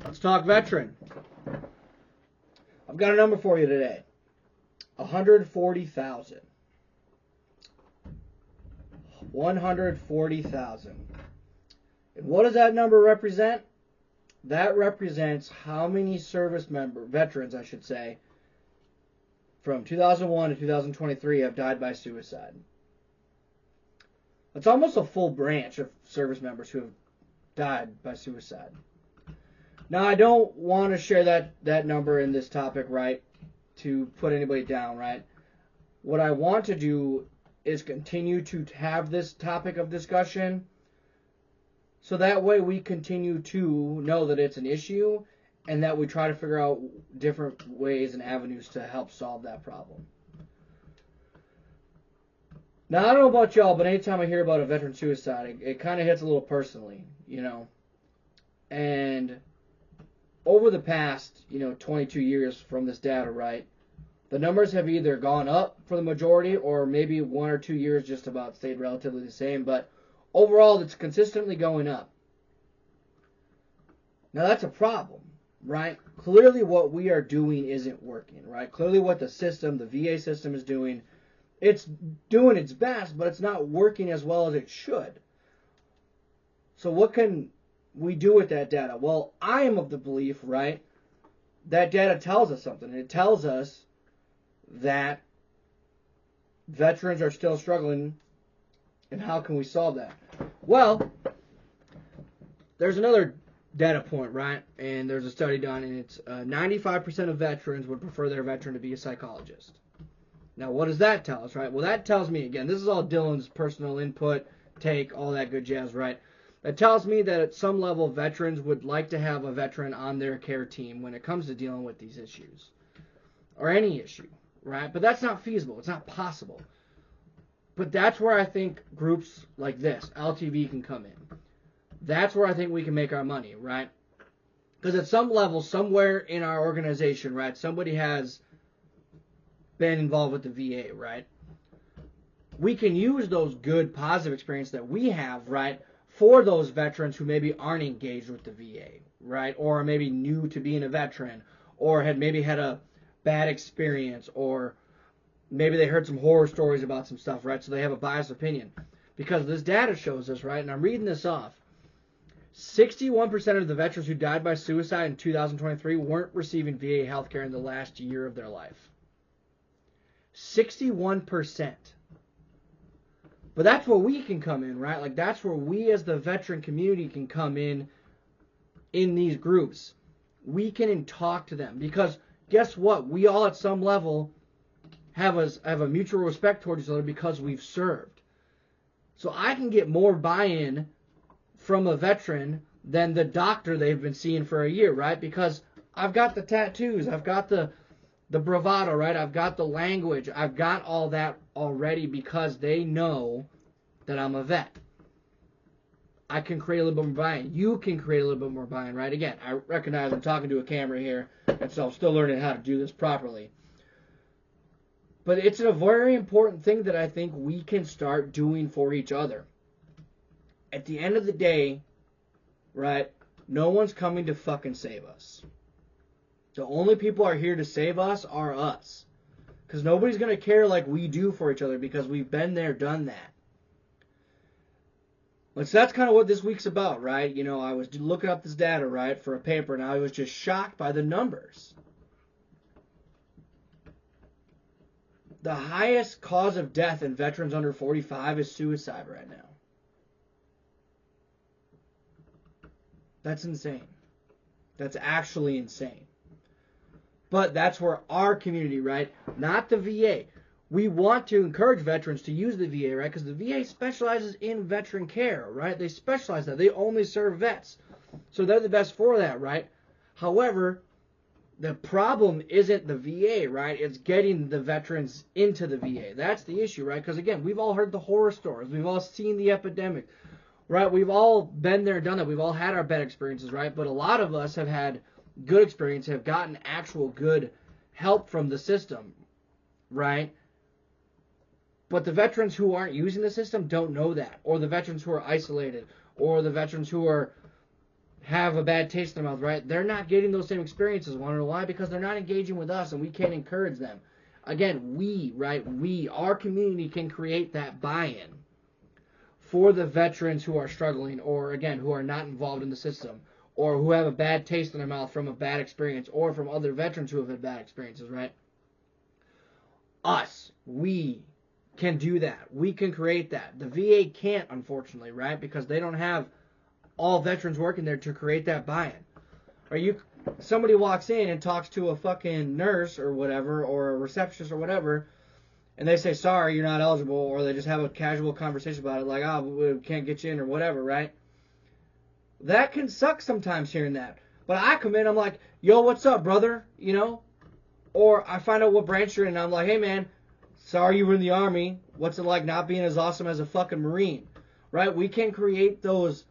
Let's talk veteran. I've got a number for you today. 140,000. 140,000. And what does that number represent? That represents how many veterans, I should say, from 2001 to 2023 have died by suicide. It's almost a full branch of service members who have died by suicide. Now, I don't want to share that number in this topic, right, to put anybody down, right? What I want to do is continue to have this topic of discussion so that way we continue to know that it's an issue and that we try to figure out different ways and avenues to help solve that problem. Now, I don't know about y'all, but anytime I hear about a veteran suicide, it kind of hits a little personally, you know. And over the past, 22 years from this data, right, the numbers have either gone up for the majority or maybe 1 or 2 years just about stayed relatively the same. But overall, it's consistently going up. Now, that's a problem, right? Clearly what we are doing isn't working, right? Clearly what the VA system is doing, it's doing its best, but it's not working as well as it should. So what can we do with that data? Well, I am of the belief, right, that data tells us something. It tells us that veterans are still struggling, and how can we solve that? Well, there's another data point, right? And there's a study done, and it's 95% of veterans would prefer their veteran to be a psychologist. Now, what does that tell us, right? Well, that tells me, again, this is all Dylan's personal input, take, all that good jazz, right? It tells me that at some level, veterans would like to have a veteran on their care team when it comes to dealing with these issues, or any issue, right? But that's not feasible. It's not possible. But that's where I think groups like this, LTV, can come in. That's where I think we can make our money, right? Because at some level, somewhere in our organization, right, somebody has been involved with the VA, right? We can use those good, positive experiences that we have, right, for those veterans who maybe aren't engaged with the VA, right? Or maybe new to being a veteran, or had maybe had a bad experience, or maybe they heard some horror stories about some stuff, right? So they have a biased opinion. Because this data shows us, right, and I'm reading this off, 61% of the veterans who died by suicide in 2023 weren't receiving VA healthcare in the last year of their life. 61%. But that's where we can come in, right? Like, that's where we as the veteran community can come in these groups. We can talk to them. Because guess what? We all at some level have a mutual respect towards each other because we've served. So I can get more buy-in from a veteran than the doctor they've been seeing for a year, right? Because I've got the tattoos, I've got the bravado, right? I've got the language, I've got all that already because they know that I'm a vet. I can create a little bit more buy-in. You can create a little bit more buy-in, right? Again, I recognize I'm talking to a camera here, and so I'm still learning how to do this properly. But it's a very important thing that I think we can start doing for each other. At the end of the day, right, no one's coming to fucking save us. The only people are here to save us are us. Because nobody's going to care like we do for each other because we've been there, done that. So that's kind of what this week's about, right? I was looking up this data, right, for a paper, and I was just shocked by the numbers. The highest cause of death in veterans under 45 is suicide right now. That's insane. That's actually insane. But that's where our community, right, not the VA. We want to encourage veterans to use the VA, right, because the VA specializes in veteran care, right? They specialize that. They only serve vets. So they're the best for that, right? However, the problem isn't the VA, right? It's getting the veterans into the VA. That's the issue, right? Because, again, we've all heard the horror stories. We've all seen the epidemic, right? We've all been there, done that. We've all had our bad experiences, right? But a lot of us have had good experience, have gotten actual good help from the system, right? But the veterans who aren't using the system don't know that. Or the veterans who are isolated. Or the veterans who have a bad taste in their mouth, right? They're not getting those same experiences. Want to know why? Because they're not engaging with us, and we can't encourage them. Again, our community can create that buy-in for the veterans who are struggling, or again, who are not involved in the system, or who have a bad taste in their mouth from a bad experience, or from other veterans who have had bad experiences, right? We can do that. We can create that. The VA can't, unfortunately, right? Because they don't have all veterans working there to create that buy-in. Somebody walks in and talks to a fucking nurse or whatever, or a receptionist or whatever, and they say, sorry, you're not eligible, or they just have a casual conversation about it, like, oh, we can't get you in or whatever, right? That can suck sometimes hearing that. But I come in, I'm like, yo, what's up, brother? Or I find out what branch you're in, and I'm like, hey, man, sorry you were in the Army. What's it like not being as awesome as a fucking Marine? Right? We can create those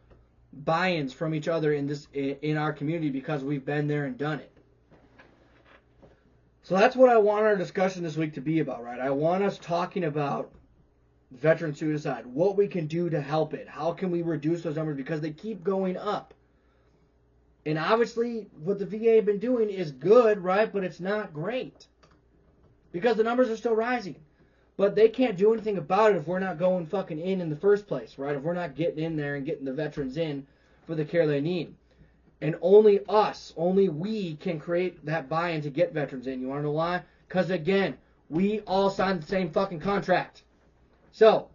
buy-ins from each other in our community because we've been there and done it. So that's what I want our discussion this week to be about, right? I want us talking about veteran suicide, what we can do to help it, how can we reduce those numbers because they keep going up. And obviously what the VA have been doing is good, right? But it's not great because the numbers are still rising. But they can't do anything about it if we're not going fucking in the first place, right? If we're not getting in there and getting the veterans in for the care they need. And only we can create that buy-in to get veterans in. You want to know why? Because, again, we all signed the same fucking contract. So,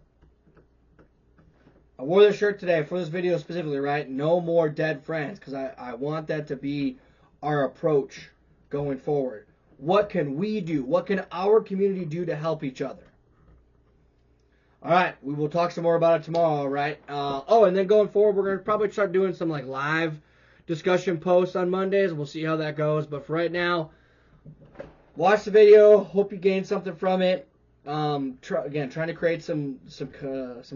I wore this shirt today for this video specifically, right? No more dead friends, because I want that to be our approach going forward. What can we do? What can our community do to help each other? All right, we will talk some more about it tomorrow, right? And then going forward, we're going to probably start doing some like live discussion posts on Mondays. We'll see how that goes. But for right now, watch the video. Hope you gain something from it. Trying to create some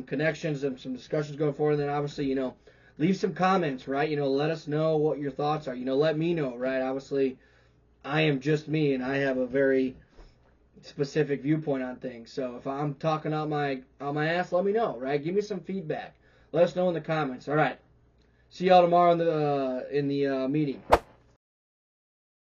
connections and some discussions going forward. And then obviously, leave some comments, right? Let us know what your thoughts are. Let me know, right? Obviously, I am just me, and I have a very specific viewpoint on things. So if I'm talking out my ass, let me know, right? Give me some feedback. Let us know in the comments. All right. See y'all tomorrow in the meeting.